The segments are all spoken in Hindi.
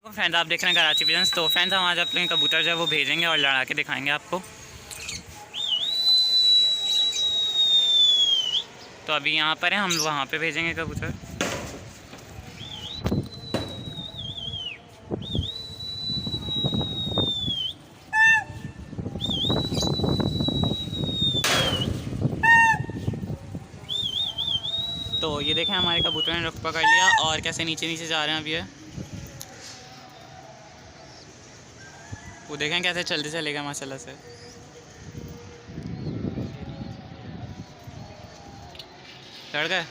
तो फ्रेंड्स आप देख रहे हैं कराची विजन्स। तो फ्रेंड्स हम आज अपने कबूतर जो है वो भेजेंगे और लड़ा के दिखाएंगे आपको। तो अभी यहाँ पर है, हम वहाँ पे भेजेंगे कबूतर। तो ये देखें हमारे कबूतर ने रुख पकड़ लिया और कैसे नीचे नीचे जा रहे हैं अभी है। वो देखें कैसे चलते चलेगा माशाल्लाह से। चढ़ गए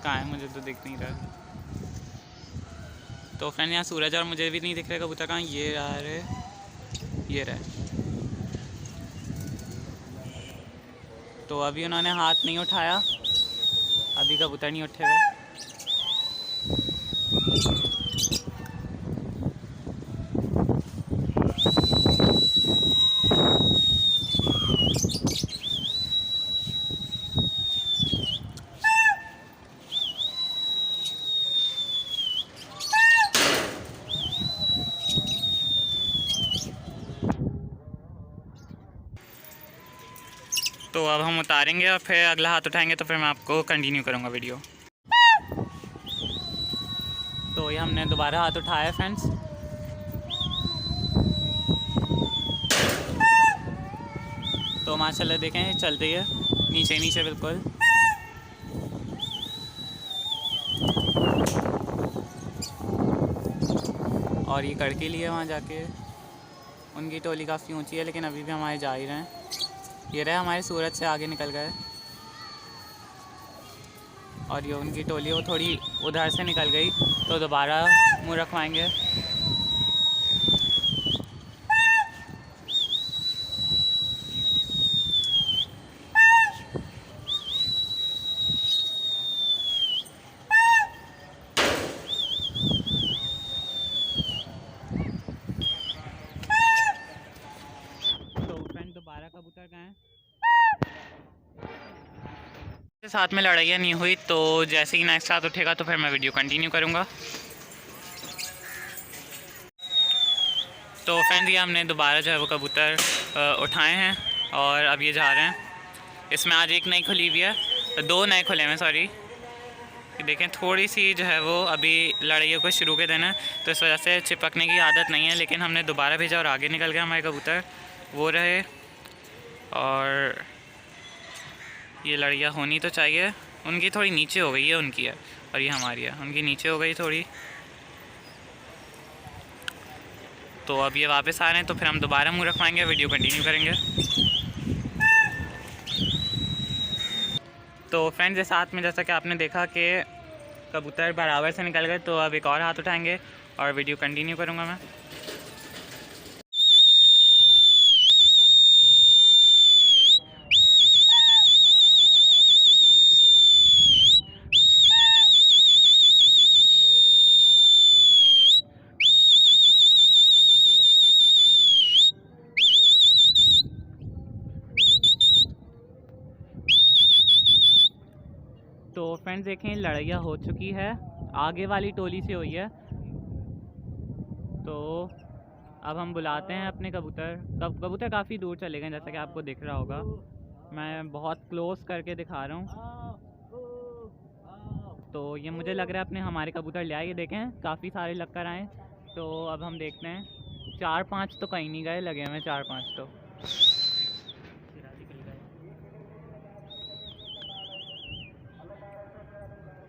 कहाँ है, मुझे तो दिख नहीं रहा। तो फ्रेंड यहाँ सूरज और मुझे भी नहीं दिख रहा कबूतर कहाँ, ये आ रहे, ये रहे। तो अभी उन्होंने हाथ नहीं उठाया, अभी कबूतर नहीं उठे हुए। तो अब हम उतारेंगे और फिर अगला हाथ उठाएंगे तो फिर मैं आपको कंटिन्यू करूँगा वीडियो। तो ये हमने दोबारा हाथ उठाया फ्रेंड्स। तो माशाल्लाह देखें चलती है नीचे नीचे बिल्कुल। और ये कड़के लिए वहाँ जाके, उनकी टोली काफ़ी ऊंची है लेकिन अभी भी हमारे जा ही रहे हैं। ये रहे हमारे सूरज से आगे निकल गए और ये उनकी टोली वो थोड़ी उधर से निकल गई तो दोबारा मुँह रखवाएंगे। तो फ्रेंड दोबारा कबूतर गए साथ में लड़ाइयाँ नहीं हुई, तो जैसे ही नेक्स्ट हाथ उठेगा तो फिर मैं वीडियो कंटिन्यू करूँगा। तो फ्रेंड ये हमने दोबारा जो है वो कबूतर उठाए हैं और अब ये जा रहे हैं। इसमें आज एक नई खुली हुई है, दो नए खुले हैं सॉरी। देखें थोड़ी सी जो है वो अभी लड़ाइयों को शुरू के दिन है तो इस वजह से चिपकने की आदत नहीं है, लेकिन हमने दोबारा भेजा और आगे निकल गए हमारे कबूतर वो रहे। और ये लड़ियाँ होनी तो चाहिए, उनकी थोड़ी नीचे हो गई है, उनकी है और ये हमारी है, उनकी नीचे हो गई थोड़ी। तो अब ये वापस आ रहे हैं तो फिर हम दोबारा मुँह रखवाएंगे, वीडियो कंटिन्यू करेंगे। तो फ्रेंड्स इस साथ में जैसा कि आपने देखा कि कबूतर बराबर से निकल गए, तो अब एक और हाथ उठाएंगे और वीडियो कंटिन्यू करूँगा मैं। तो फ्रेंड्स देखें लड़ाइयाँ हो चुकी है, आगे वाली टोली से हुई है। तो अब हम बुलाते हैं अपने कबूतर। कबूतर काफ़ी दूर चले गए जैसा कि आपको दिख रहा होगा, मैं बहुत क्लोज करके दिखा रहा हूँ। तो ये मुझे लग रहा है अपने हमारे कबूतर ले आए, ये देखें काफ़ी सारे लग कर आए। तो अब हम देखते हैं, 4-5 तो कहीं नहीं गए, लगे हुए 4-5 तो।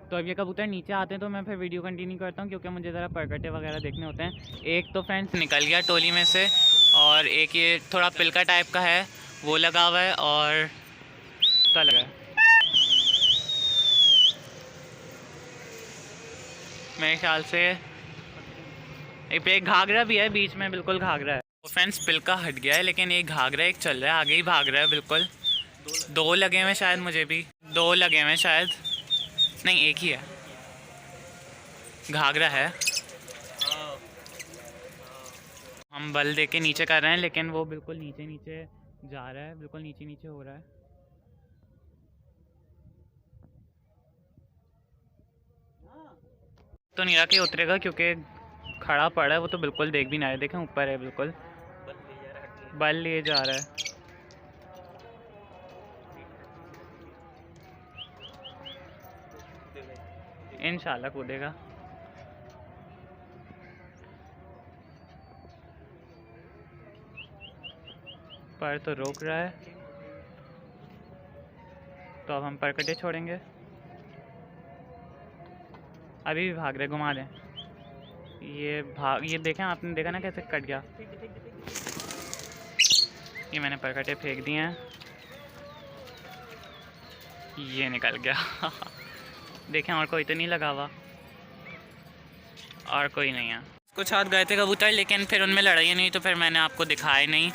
तो अब ये कबूतर नीचे आते हैं तो मैं फिर वीडियो कंटिन्यू करता हूँ क्योंकि मुझे ज़रा परकटे वगैरह देखने होते हैं। एक तो फ्रेंड्स निकल गया टोली में से और एक ये थोड़ा पिलका टाइप का है वो लगा हुआ है और लगा है मेरे ख्याल से। एक घाघरा भी है बीच में, बिल्कुल घाघरा है। तो फ्रेंड्स पिलका हट गया है लेकिन एक घाघरा एक चल रहा है, आगे ही भाग रहा है बिल्कुल। दो लगे हुए शायद, मुझे भी दो लगे हुए शायद, नहीं एक ही है, घाघरा है। हम बल दे के नीचे कर रहे हैं लेकिन वो बिल्कुल नीचे नीचे जा रहा है, बिल्कुल नीचे नीचे हो रहा है। तो नहीं रहा उतरेगा क्योंकि खड़ा पड़ा है, वो तो बिल्कुल देख भी ना रहा है। देखें ऊपर है बिल्कुल, बल लिए जा रहा है। इंशाल्लाह कूदेगा। पर तो रोक रहा है, तो अब हम परकटे छोड़ेंगे। अभी भी भाग रहे, घुमा दें। ये देखें, आपने देखा ना कैसे कट गया। ये मैंने परकटे फेंक दिए हैं, ये निकल गया। देखें और कोई तो नहीं लगा हुआ, और कोई नहीं है। कुछ हाथ गए थे कबूतर, लेकिन फिर उनमें लड़ाई नहीं, तो फिर मैंने आपको दिखाया नहीं।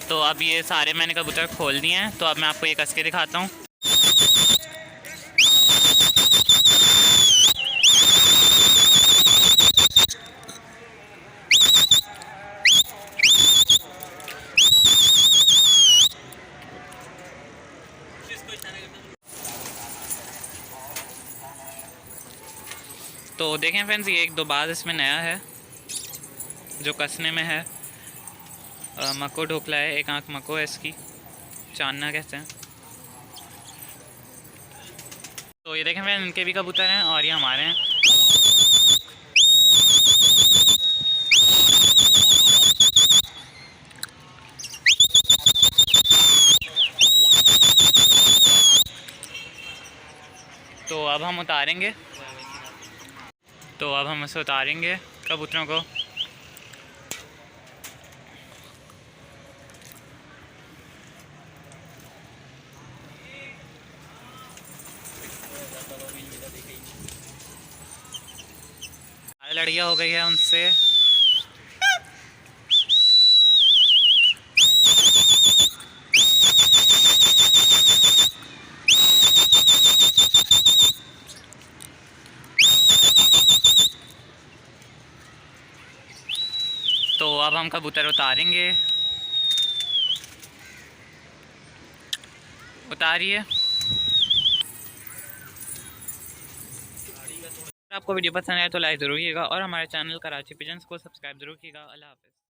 तो अब ये सारे मैंने कबूतर खोल दिए हैं, तो अब मैं आपको ये कस के दिखाता हूँ। तो देखें फ्रेंड्स, ये एक दो बाज इसमें नया है जो कसने में है। मको ढोकला है, एक आंख मको है इसकी, चांदना कहते हैं। तो ये देखें फ्रेंड्स, इनके भी कबूतर हैं और ये हमारे हैं। तो अब हम उतारेंगे, इसे उतारेंगे कबूतरों को। लड़ियाँ हो गई है उनसे। तो अब हम कबूतर उतारेंगे। उतारिए। आपको वीडियो पसंद आए तो लाइक ज़रूर कीजिएगा और हमारे चैनल कराची पिजन्स को सब्सक्राइब ज़रूर कीजिएगा। अल्लाह हाफ़िज़।